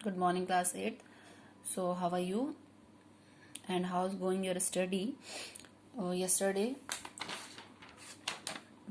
Good morning, class 8th. So, how are you? And how's going your study? Yesterday,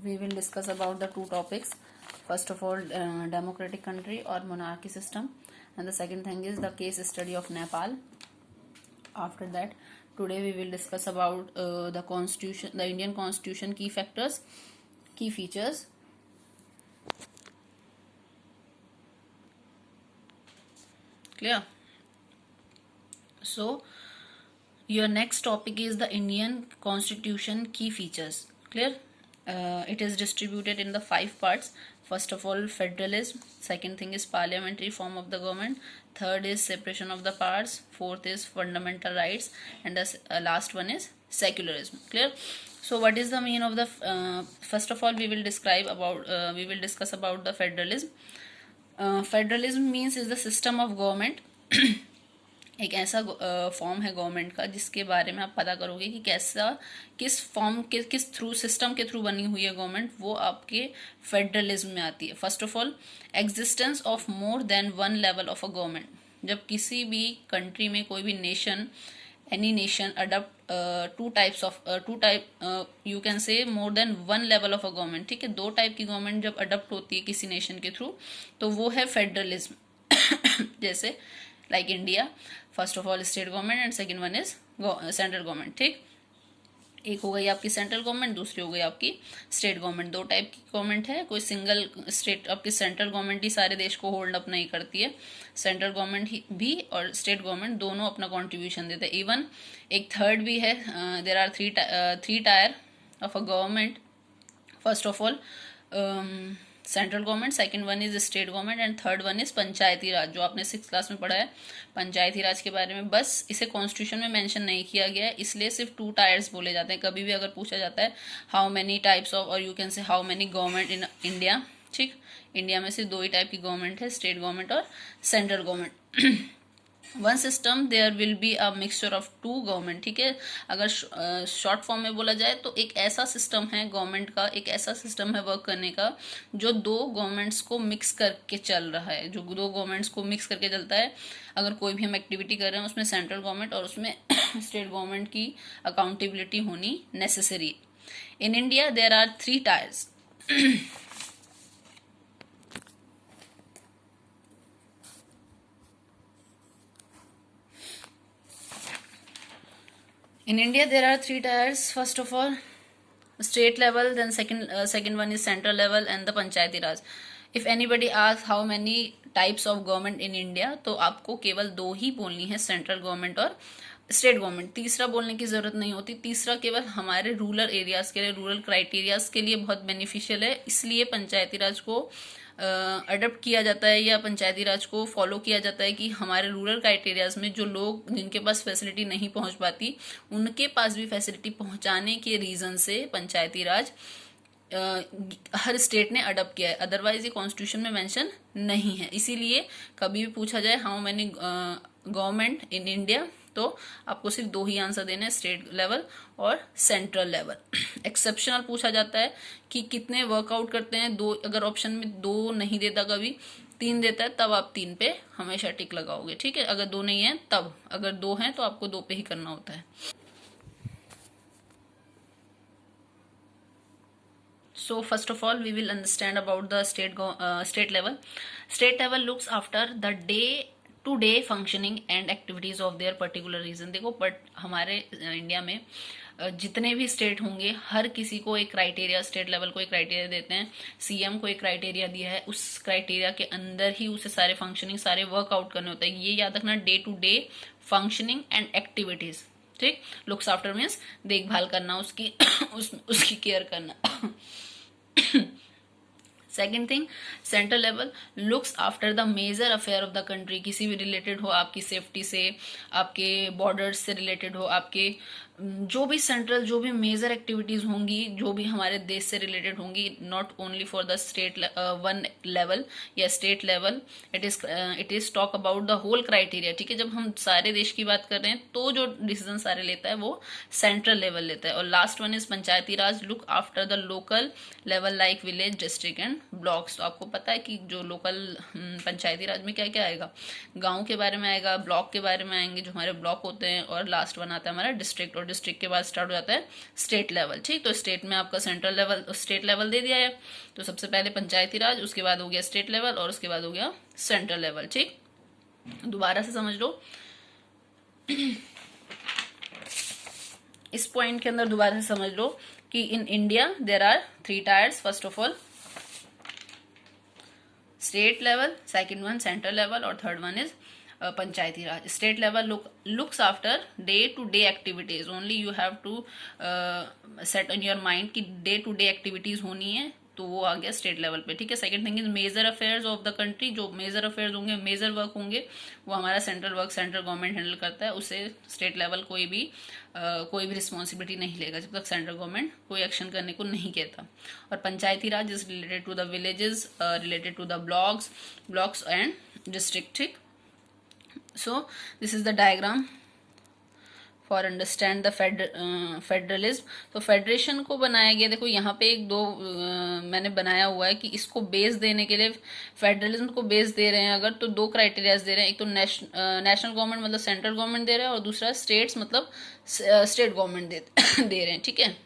we will discuss about the two topics. First of all, democratic country or monarchy system, and the second thing is the case study of Nepal. After that, today we will discuss about the constitution, the Indian constitution, key factors, key features. Clear? So, your next topic is the Indian constitution key features. Clear? It is distributed in the 5 parts. First of all, federalism. Second thing is parliamentary form of the government. Third is separation of the powers. Fourth is fundamental rights, and the last one is secularism. Clear? So what is the meaning of the first of all we will discuss about the federalism. Federalism means is the system of government. एक ऐसा form है government का जिसके बारे में आप पता करोगे कि कैसा किस फॉर्म के किस थ्रू सिस्टम के थ्रू बनी हुई है गवर्नमेंट, वो आपके फेडरलिज्म में आती है. First of all, existence of more than one level of a government. जब किसी भी कंट्री में कोई भी nation, any nation adopt two type you can say more than one level of a government. ठीक है, 2 टाइप की गवर्नमेंट जब अडॉप्ट होती है किसी नेशन के थ्रू तो वो है फेडरलिज्म. जैसे like India, first of all state government and second one is central government. ठीक, एक हो गई आपकी सेंट्रल गवर्नमेंट, दूसरी हो गई आपकी स्टेट गवर्नमेंट. 2 टाइप की गवर्नमेंट है. कोई सिंगल स्टेट, आपकी सेंट्रल गवर्नमेंट ही सारे देश को होल्ड अप नहीं करती है. सेंट्रल गवर्नमेंट भी और स्टेट गवर्नमेंट दोनों अपना कॉन्ट्रीब्यूशन देते हैं. इवन एक थर्ड भी है. There are three tier of a government. First of all central government, second one is state government and third one is Panchayati Raj, जो आपने 6th क्लास में पढ़ा है पंचायती राज के बारे में. बस इसे कॉन्स्टिट्यूशन में मेंशन नहीं किया गया है, इसलिए सिर्फ 2 टायर्स बोले जाते हैं. कभी भी अगर पूछा जाता है हाउ मेनी टाइप्स ऑफ, और you can say how many government in India. ठीक, इंडिया में सिर्फ 2 ही टाइप की गवर्नमेंट है, स्टेट गवर्नमेंट और central government. One system there will be a mixture of 2 government. ठीक है, अगर शॉर्ट फॉर्म में बोला जाए तो एक ऐसा सिस्टम है गवर्नमेंट का, एक ऐसा सिस्टम है वर्क करने का जो 2 गवर्नमेंट्स को मिक्स करके चल रहा है, जो 2 गवर्नमेंट्स को मिक्स करके चलता है. अगर कोई भी हम एक्टिविटी कर रहे हैं उसमें सेंट्रल गवर्नमेंट और उसमें स्टेट गवर्नमेंट की अकाउंटेबिलिटी होनी necessary. In India there are 3 tiers. In India, there are 3 tiers. First of all, state level, then second one is central level and the panchayati raj. If anybody asks how many types of government in India, तो आपको केवल 2 ही बोलनी है, central government और state government. तीसरा बोलने की जरूरत नहीं होती. तीसरा केवल हमारे रूरल एरियाज के लिए, रूरल क्राइटेरियाज के लिए बहुत बेनिफिशियल है, इसलिए पंचायती राज को अडॉप्ट किया जाता है या पंचायती राज को फॉलो किया जाता है कि हमारे रूरल क्राइटेरियाज में जो लोग जिनके पास फैसिलिटी नहीं पहुंच पाती उनके पास भी फैसिलिटी पहुंचाने के रीजन से पंचायती राज हर स्टेट ने अडॉप्ट किया है. अदरवाइज ये कॉन्स्टिट्यूशन में मेंशन नहीं है. इसीलिए कभी भी पूछा जाए how many government in India, तो आपको सिर्फ 2 ही आंसर देने हैं, स्टेट लेवल और सेंट्रल लेवल. एक्सेप्शनल पूछा जाता है कि कितने वर्कआउट करते हैं. 2 अगर ऑप्शन में 2 नहीं देता, कभी 3 देता है, तब आप 3 पे हमेशा टिक लगाओगे. ठीक है, अगर 2 नहीं है तब, अगर 2 हैं तो आपको 2 पे ही करना होता है. So first of all, we will understand about the state level. State level looks after the day-to-day functioning and activities of their particular region. देखो, बट हमारे इंडिया में जितने भी स्टेट होंगे हर किसी को एक क्राइटेरिया, स्टेट लेवल को एक क्राइटेरिया देते हैं. सीएम को एक क्राइटेरिया दिया है, उस क्राइटेरिया के अंदर ही उसे सारे फंक्शनिंग, सारे वर्कआउट करने होते हैं. ये याद रखना, day to day functioning and activities. ठीक, लुक्स आफ्टर मीन्स देखभाल करना, उसकी उसकी केयर करना. Second thing, central level looks after the major affair of the country. किसी भी रिलेटेड हो, आपकी सेफ्टी से, आपके बॉर्डर्स से रिलेटेड हो, आपके जो भी सेंट्रल, जो भी मेजर एक्टिविटीज होंगी, जो भी हमारे देश से रिलेटेड होंगी, not only for the state one level या state level, it is talk about the whole criteria, ठीक है। जब हम सारे देश की बात कर रहे हैं तो जो डिसीजन सारे लेता है वो सेंट्रल लेवल लेता है। और last one is Panchayati Raj, look after the local level like village, district and blocks. तो आपको पता है कि जो लोकल पंचायती राज में क्या क्या आएगा, गांव के बारे में आएगा, ब्लॉक के बारे में आएंगे जो हमारे ब्लॉक होते हैं, और लास्ट वन आता है हमारा डिस्ट्रिक्ट, और डिस्ट्रिक्ट के बाद स्टार्ट हो जाता है स्टेट लेवल, ठीक। तो स्टेट में आपका सेंट्रल लेवल, स्टेट लेवल दे दिया है, तो सबसे पहले पंचायती राज, उसके बाद हो गया स्टेट लेवल, और उसके बाद हो गया सेंट्रल लेवल, ठीक। दोबारा से समझ लो इस पॉइंट के अंदर, दोबारा से समझ लो कि in India there are 3 tiers. First of all state level, second one central level, और third one is Panchayati Raj. State level looks after day to day activities only, you have to set in your mind कि day to day activities होनी है, तो वो आ गया state level पे, ठीक है। Second thing is major affairs of the country, जो मेजर अफेयर्स होंगे, मेजर वर्क होंगे, वो हमारा central work central government handle करता है, उससे स्टेट लेवल कोई भी रिस्पॉन्सिबिलिटी नहीं लेगा जब तक सेंट्रल गवर्नमेंट कोई एक्शन करने को नहीं कहता। और Panchayati Raj is related to the villages, related to the blocks and district, ठीक। So this is the diagram for understand the federalism. तो फेडरेशन को बनाया गया, देखो यहाँ पे एक दो मैंने बनाया हुआ है कि इसको बेस देने के लिए, फेडरलिज्म को बेस दे रहे हैं अगर, तो 2 क्राइटेरियाज दे रहे हैं। एक तो नेशनल गवर्नमेंट मतलब सेंट्रल गवर्नमेंट दे रहा है, और दूसरा स्टेट्स मतलब स्टेट गवर्नमेंट दे रहे हैं, ठीक है।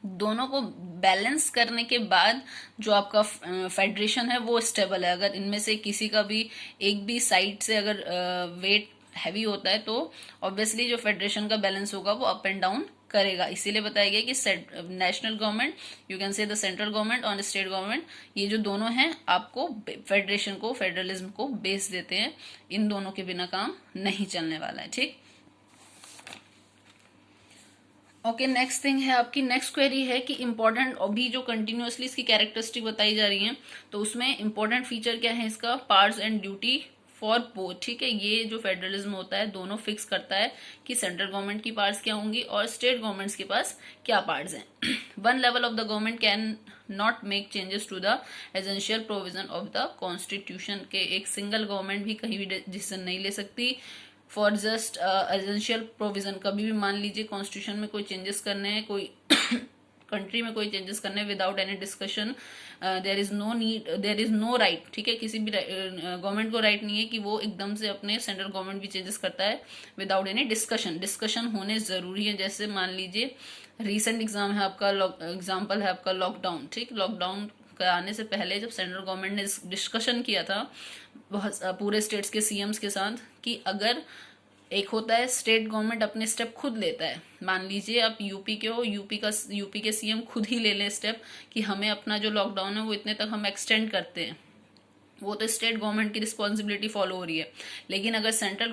दोनों को बैलेंस करने के बाद जो आपका फेडरेशन है वो स्टेबल है। अगर इनमें से किसी का भी एक भी साइड से अगर वेट हैवी होता है तो ऑब्वियसली जो फेडरेशन का बैलेंस होगा वो अप एंड डाउन करेगा। इसीलिए बताया गया कि national government, you can say the central government और स्टेट गवर्नमेंट, ये जो दोनों हैं आपको फेडरेशन को, फेडरलिज्म को बेस देते हैं। इन दोनों के बिना काम नहीं चलने वाला है, ठीक। ओके, नेक्स्ट थिंग है आपकी, नेक्स्ट क्वेरी है कि इंपॉर्टेंट, अभी जो कंटिन्यूअसली इसकी कैरेक्टरिस्टिक बताई जा रही है, तो उसमें इंपॉर्टेंट फीचर क्या है इसका, parts and duty for both, ठीक है। ये जो फेडरलिज्म होता है दोनों फिक्स करता है कि सेंट्रल गवर्नमेंट की पार्ट्स क्या होंगी और स्टेट गवर्नमेंट्स के पास क्या पार्ट्स हैं। One level of the government can not make changes to the essential provision of the constitution, के एक सिंगल गवर्नमेंट भी कहीं भी डिसीजन नहीं ले सकती फॉर जस्ट एसेंशियल प्रोविजन। कभी भी मान लीजिए कॉन्स्टिट्यूशन में कोई चेंजेस करने हैं, कोई कंट्री में कोई चेंजेस करने, without any discussion, there is no right, ठीक है। किसी भी गवर्नमेंट को राइट नहीं है कि वो एकदम से अपने सेंट्रल गवर्नमेंट भी चेंजेस करता है विदाउट एनी डिस्कशन होने जरूरी है। जैसे मान लीजिए रिसेंट एग्जाम्पल है आपका लॉकडाउन, ठीक। लॉकडाउन आने से पहले जब सेंट्रल गवर्नमेंट ने डिस्कशन किया था बहुत पूरे स्टेट्स के सीएम्स के साथ कि अगर एक होता है स्टेट गवर्नमेंट अपने स्टेप खुद लेता है, मान लीजिए आप यूपी के हो, यूपी के सीएम खुद ही ले लें स्टेप कि हमें अपना जो लॉकडाउन है वो इतने तक हम एक्सटेंड करते हैं, वो तो स्टेट गवर्नमेंट की रिस्पॉन्सिबिलिटी फॉलो हो रही है। लेकिन अगर सेंट्रल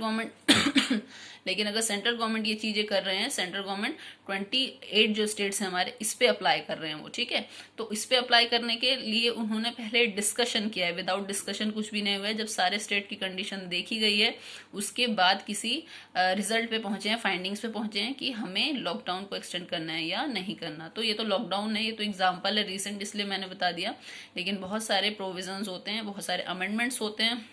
गवर्नमेंट ये चीजें कर रहे हैं, सेंट्रल गवर्नमेंट 28 जो स्टेट्स हैं हमारे, इस पे अप्लाई कर रहे हैं वो, ठीक है। तो इस पे अप्लाई करने के लिए उन्होंने पहले डिस्कशन किया है, विदाउट डिस्कशन कुछ भी नहीं हुआ है। जब सारे स्टेट की कंडीशन देखी गई है उसके बाद किसी रिजल्ट पे पहुंचे हैं, फाइंडिंग्स पे पहुंचे हैं कि हमें लॉकडाउन को एक्सटेंड करना है या नहीं करना। तो ये तो लॉकडाउन है, ये तो एग्जाम्पल है रिसेंट, इसलिए मैंने बता दिया। लेकिन बहुत सारे प्रोविजंस होते हैं, बहुत सारे अमेंडमेंट्स होते हैं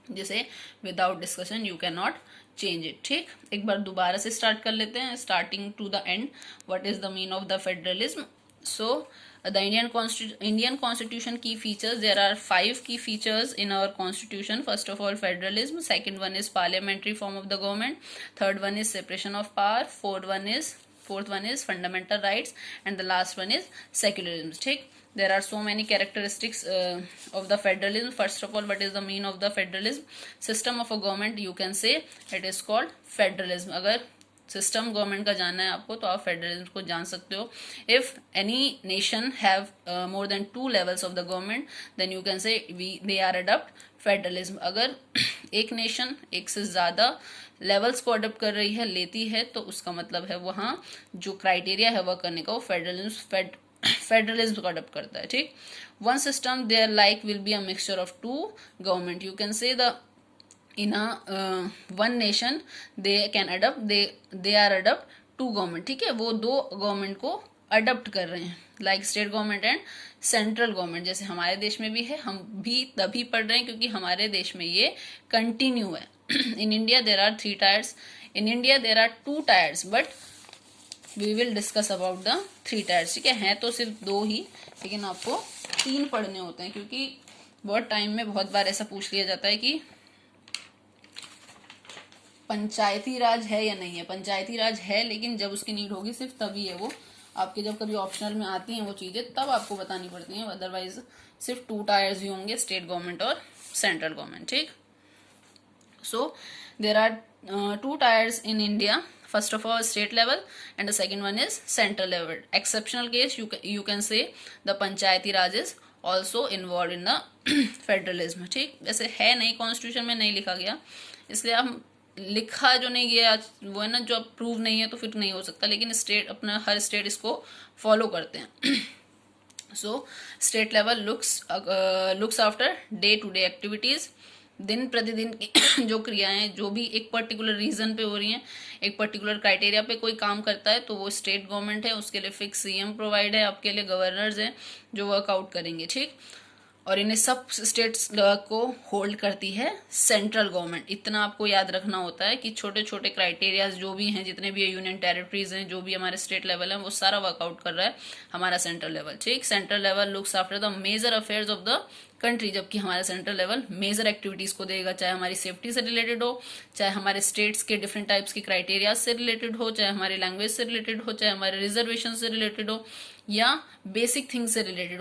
जिसे without discussion you can not change it, ठीक। एक बार दोबारा से स्टार्ट कर लेते हैं, starting to the end, what is the mean of the federalism. So the Indian constitution key features, there are 5 key features in our constitution. First of all federalism, second one is parliamentary form of the government, third one is separation of power, fourth one is fundamental rights, and the last one is secularism, ठीक। There are so many characteristics of the federalism. First of all, what is the mean of the federalism? System of a government, you can say it is called federalism. अगर system government का जानना है आपको तो आप federalism को जान सकते हो। If any nation have more than 2 levels of the government then you can say they are adopt federalism. अगर एक नेशन एक से ज्यादा लेवल्स को अडॉप्ट कर रही है, लेती है, तो उसका मतलब है वहां जो क्राइटेरिया है वर्क करने का वो फेडरलिज्म को अडॉप्ट करता है, ठीक। One system there like will be a mixture of 2 government, you can say the in a one nation they are adopt two government, ठीक है, वो दो गवर्नमेंट को अडॉप्ट कर रहे हैं, like state government and central government, जैसे हमारे देश में भी है, हम भी तभी पढ़ रहे हैं क्योंकि हमारे देश में ये कंटिन्यू है। In India there are 3 tiers, in India there are 2 tiers, but we will discuss about the 3 tiers, ठीक है। हैं तो सिर्फ 2 ही, लेकिन आपको 3 पढ़ने होते हैं, क्योंकि बहुत टाइम में बहुत बार ऐसा पूछ लिया जाता है कि पंचायती राज है या नहीं है। पंचायती राज है, लेकिन जब उसकी नीड होगी सिर्फ तभी है वो, आपके जब कभी ऑप्शनल में आती हैं वो चीजें तब आपको बतानी पड़ती हैं, अदरवाइज सिर्फ 2 टायर्स ही होंगे, स्टेट गवर्नमेंट और सेंट्रल गवर्नमेंट, ठीक। So there are 2 tiers in India, first of all state level and the second one is central level. Exceptional case you can say the panchayati raj is also involved in the federalism, ठीक। वैसे है नहीं, constitution में नहीं लिखा गया, इसलिए हम लिखा जो नहीं गया वो है ना, जो प्रूव नहीं है तो फिर नहीं हो सकता, लेकिन स्टेट अपना हर स्टेट इसको फॉलो करते हैं। So state level looks after day to day activities, दिन प्रतिदिन की जो क्रियाएं जो भी एक पर्टिकुलर रीजन पे हो रही हैं, एक पर्टिकुलर क्राइटेरिया पे कोई काम करता है, तो वो स्टेट गवर्नमेंट है, उसके लिए फिक्स सीएम प्रोवाइड है, आपके लिए गवर्नर्स हैं जो वर्कआउट करेंगे, ठीक। और इन्हें सब स्टेट्स को होल्ड करती है सेंट्रल गवर्नमेंट। इतना आपको याद रखना होता है कि छोटे छोटे क्राइटेरियाज जो भी हैं, जितने भी यूनियन टेरिटरीज हैं, जो भी हमारे स्टेट लेवल है, वो सारा वर्कआउट कर रहा है हमारा सेंट्रल लेवल, ठीक। Central level looks after the major affairs of the country, जबकि हमारा सेंट्रल लेवल मेजर एक्टिविटीज को देगा, चाहे हमारी सेफ्टी से रिलेटेड हो, चाहे हमारे स्टेट्स के डिफरेंट टाइप्स के क्राइटेरिया से रिलेटेड हो, चाहे हमारी लैंग्वेज से रिलेटेड हो, चाहे हमारे रिजर्वेशन से रिलेटेड हो, या बेसिक थिंग्स से रिलेटेड हो।